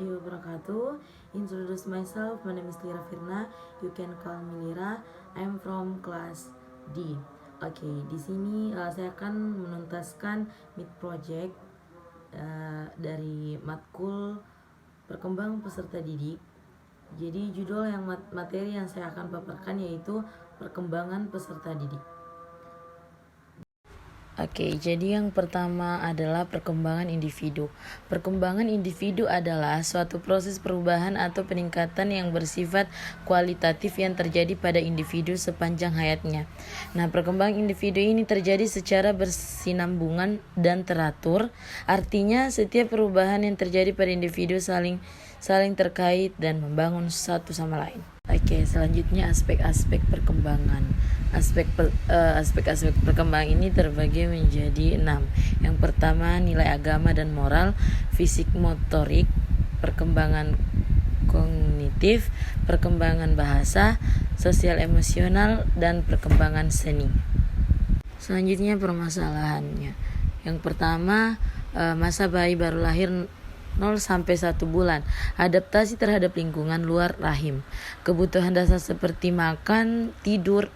warahmatullahi wabarakatuh. Introduce myself, my name is Lira Firna. You can call me Lira. I'm from class D. Oke, di sini saya akan menuntaskan mid project dari matkul perkembangan peserta didik. Jadi judul yang materi yang saya akan paparkan yaitu perkembangan peserta didik. Oke, jadi yang pertama adalah perkembangan individu. Perkembangan individu adalah suatu proses perubahan atau peningkatan yang bersifat kualitatif yang terjadi pada individu sepanjang hayatnya. Nah, perkembangan individu ini terjadi secara bersinambungan dan teratur. Artinya, setiap perubahan yang terjadi pada individu saling terkait dan membangun satu sama lain. Oke, selanjutnya aspek-aspek perkembangan. Aspek-aspek perkembangan ini terbagi menjadi 6. Yang pertama, nilai agama dan moral, fisik motorik, perkembangan kognitif, perkembangan bahasa, sosial emosional, dan perkembangan seni. Selanjutnya permasalahannya. Yang pertama, masa bayi baru lahir 0-1 bulan, adaptasi terhadap lingkungan luar rahim, kebutuhan dasar seperti makan, tidur,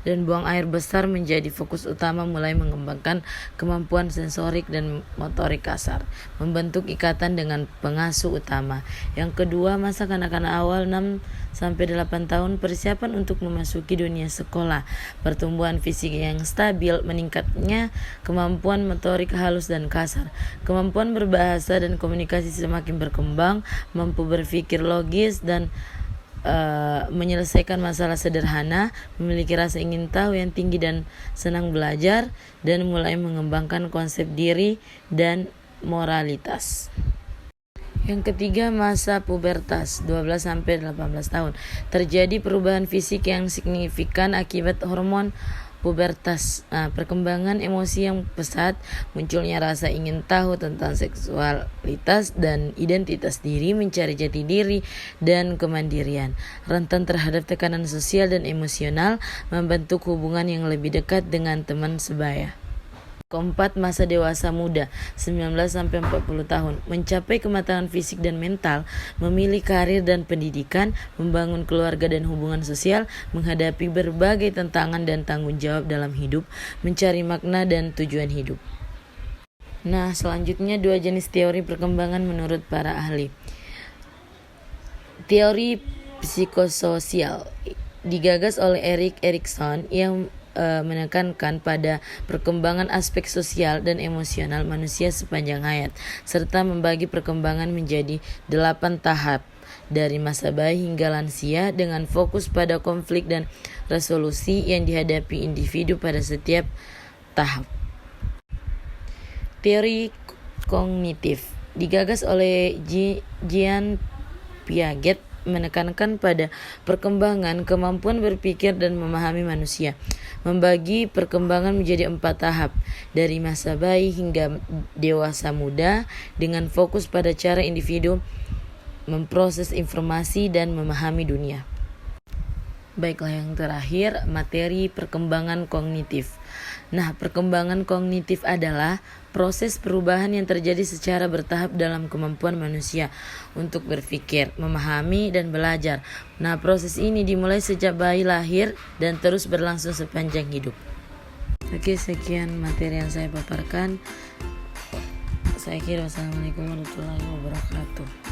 dan buang air besar menjadi fokus utama, mulai mengembangkan kemampuan sensorik dan motorik kasar, membentuk ikatan dengan pengasuh utama. Yang kedua, masa kanak-kanak awal 6-8 tahun, persiapan untuk memasuki dunia sekolah, pertumbuhan fisik yang stabil, meningkatnya kemampuan motorik halus dan kasar, kemampuan berbahasa dan komunikasi semakin berkembang, mampu berpikir logis dan menyelesaikan masalah sederhana, memiliki rasa ingin tahu yang tinggi dan senang belajar, dan mulai mengembangkan konsep diri dan moralitas. Yang ketiga, masa pubertas 12-18 tahun. Terjadi perubahan fisik yang signifikan akibat hormon pubertas, perkembangan emosi yang pesat, munculnya rasa ingin tahu tentang seksualitas dan identitas diri, mencari jati diri dan kemandirian, rentan terhadap tekanan sosial dan emosional, membentuk hubungan yang lebih dekat dengan teman sebaya. Keempat, masa dewasa muda 19-40 tahun, mencapai kematangan fisik dan mental, memilih karir dan pendidikan, membangun keluarga dan hubungan sosial, menghadapi berbagai tantangan dan tanggung jawab dalam hidup, mencari makna dan tujuan hidup. Nah, selanjutnya 2 jenis teori perkembangan menurut para ahli. Teori psikososial digagas oleh Erik Erikson yang menekankan pada perkembangan aspek sosial dan emosional manusia sepanjang hayat, serta membagi perkembangan menjadi 8 tahap dari masa bayi hingga lansia, dengan fokus pada konflik dan resolusi yang dihadapi individu pada setiap tahap. Teori kognitif digagas oleh Jean Piaget, menekankan pada perkembangan kemampuan berpikir dan memahami manusia, membagi perkembangan menjadi 4 tahap dari masa bayi hingga dewasa muda, dengan fokus pada cara individu memproses informasi dan memahami dunia. Baiklah, yang terakhir, materi perkembangan kognitif. Nah, perkembangan kognitif adalah proses perubahan yang terjadi secara bertahap dalam kemampuan manusia untuk berpikir, memahami, dan belajar. Nah, proses ini dimulai sejak bayi lahir dan terus berlangsung sepanjang hidup. Oke, sekian materi yang saya paparkan. Saya kira wassalamualaikum warahmatullahi wabarakatuh.